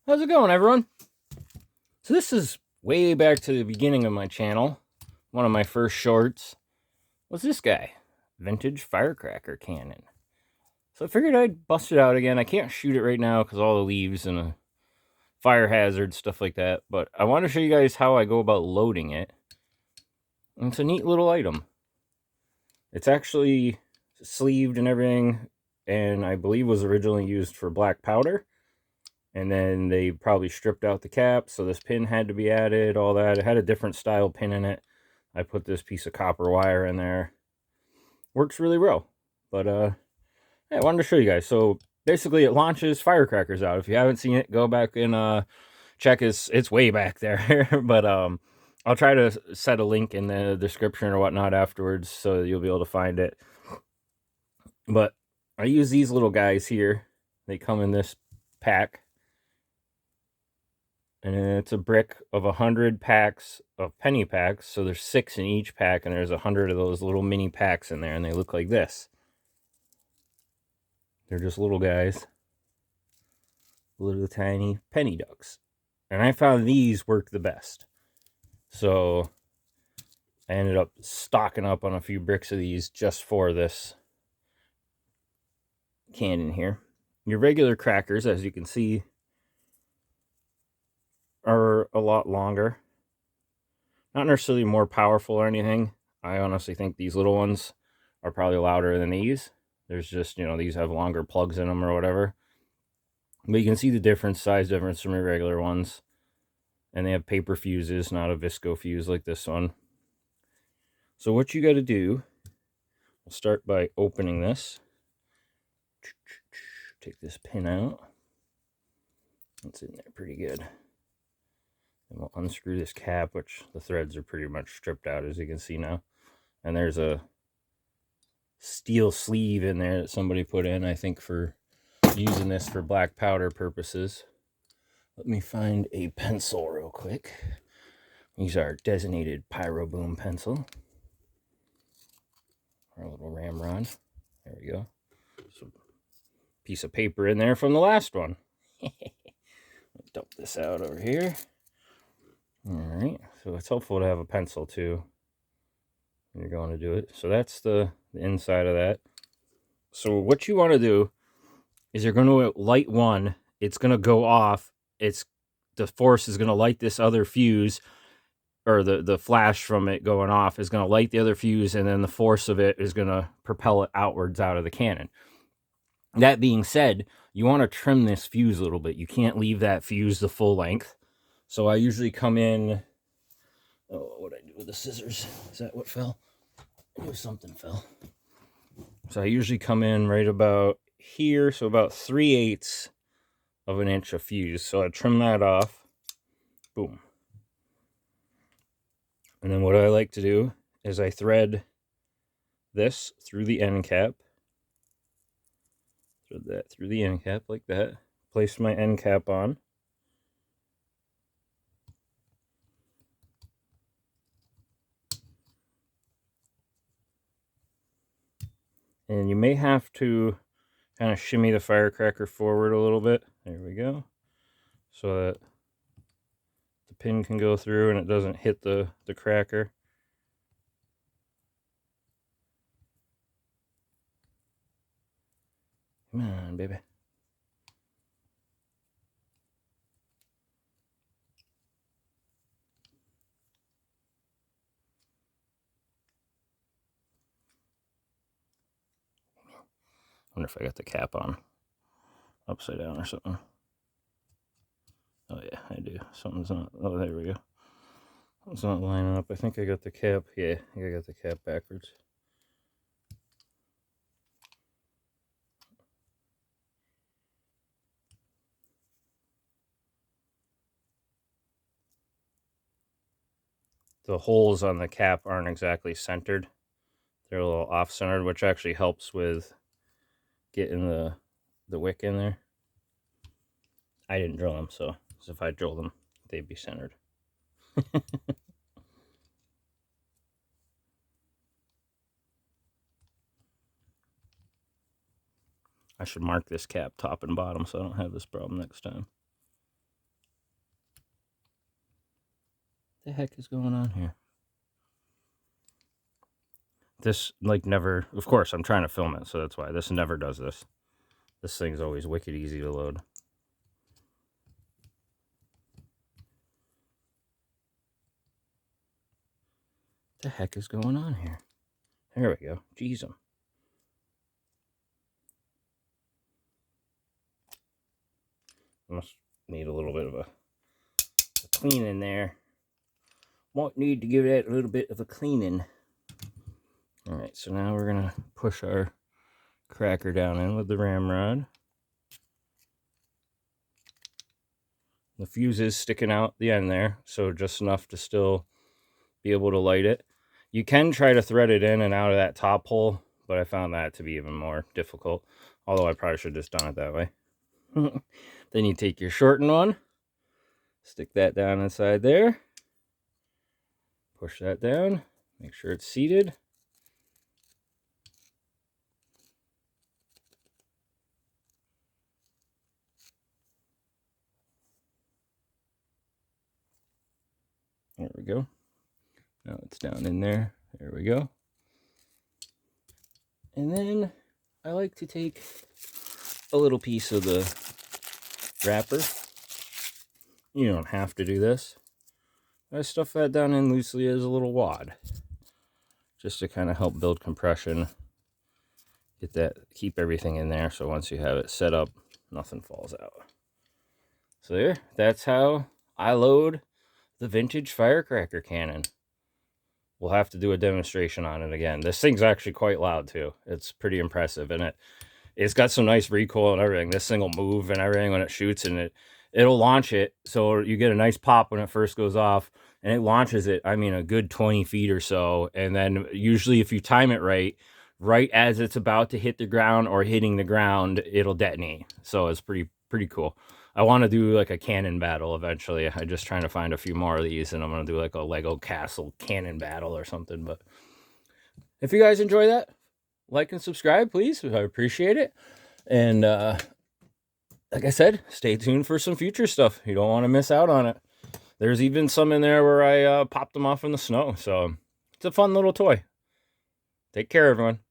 How's it going, everyone? So this is way back to the beginning of my channel. One of my first shorts was this guy, vintage Firecracker cannon. So I figured I'd bust it out again. I can't shoot it right now because all the leaves and a fire hazard, stuff like that. But I want to show you guys how I go about loading it. And it's a neat little item. It's actually sleeved and everything, and I believe was originally used for black powder. And then they probably stripped out the cap, so this pin had to be added, all that. It had a different style pin in it. I put this piece of copper wire in there. Works really well. But yeah, I wanted to show you guys. So basically it launches firecrackers out. If you haven't seen it, go back and check. It's way back there. But I'll try to set a link in the description or whatnot afterwards so you'll be able to find it. But I use these little guys here. They come in this pack. And it's a brick of 100 packs of penny packs. So there's 6 in each pack, and there's 100 of those little mini packs in there, and they look like this. They're just little guys. Little tiny penny ducks. And I found these work the best. So I ended up stocking up on a few bricks of these just for this cannon here. Your regular crackers, as you can see, are a lot longer. Not necessarily more powerful or anything. I honestly think these little ones are probably louder than these. There's just, these have longer plugs in them or whatever. But you can see the difference, size difference from your regular ones. And they have paper fuses, not a visco fuse like this one. So what you got to do, we'll start by opening this. Take this pin out. It's in there pretty good. And we'll unscrew this cap, which the threads are pretty much stripped out, as you can see now. And there's a steel sleeve in there that somebody put in, I think, for using this for black powder purposes. Let me find a pencil real quick. These are designated Pyro Boom pencil. Our little ramrod. There we go. So, piece of paper in there from the last one. Dump this out over here. Alright, so it's helpful to have a pencil too when you're going to do it. So that's the inside of that. So what you want to do is you're going to light one. It's going to go off. The force is going to light this other fuse, or the flash from it going off is going to light the other fuse, and then the force of it is going to propel it outwards out of the cannon. That being said, you want to trim this fuse a little bit. You can't leave that fuse the full length. So I usually come in... Oh, what did I do with the scissors? Is that what fell? I knew something fell. So I usually come in right about here, so about 3/8 of an inch of fuse. So I trim that off. Boom. And then what I like to do is I thread this through the end cap. Thread that through the end cap like that. Place my end cap on. And you may have to kind of shimmy the firecracker forward a little bit. There we go. So that the pin can go through and it doesn't hit the cracker. Come on, baby. I wonder if I got the cap on upside down or something. Oh yeah, I do. Something's not... Oh, there we go. It's not lining up. I think I got the cap. Yeah, I think I got the cap backwards. The holes on the cap aren't exactly centered. They're a little off-centered, which actually helps with getting the wick in there. I didn't drill them, so if I drill them, they'd be centered. I should mark this cap top and bottom so I don't have this problem next time. the heck is going on here? This, like, never... Of course, I'm trying to film it, so that's why. This never does this. This thing's always wicked easy to load. What the heck is going on here? There we go. Jeez, must need a little bit of a cleaning there. Might need to give that a little bit of a cleaning. Alright, so now we're going to push our cracker down in with the ramrod. The fuse is sticking out the end there, so just enough to still be able to light it. You can try to thread it in and out of that top hole, but I found that to be even more difficult. Although I probably should have just done it that way. Then you take your shortened one, stick that down inside there, push that down, make sure it's seated. There we go. Now it's down in there. There we go. And then I like to take a little piece of the wrapper. You don't have to do this. I stuff that down in loosely as a little wad, just to kind of help build compression. Keep everything in there, so once you have it set up, nothing falls out. So there, that's how I load the vintage Firecracker cannon. We'll have to do a demonstration on it again. This thing's actually quite loud too. It's pretty impressive, and it's got some nice recoil and everything. This thing will move and everything when it shoots, and it'll launch it, so you get a nice pop when it first goes off, and it launches it, I mean, a good 20 feet or so, and then usually if you time it right as it's about to hit the ground or hitting the ground, it'll detonate. So it's pretty cool. I want to do like a cannon battle eventually. I'm just trying to find a few more of these, and I'm going to do like a Lego castle cannon battle or something. But if you guys enjoy that, like and subscribe, please. I appreciate it. And like I said, stay tuned for some future stuff. You don't want to miss out on it. There's even some in there where I popped them off in the snow. So it's a fun little toy. Take care, everyone.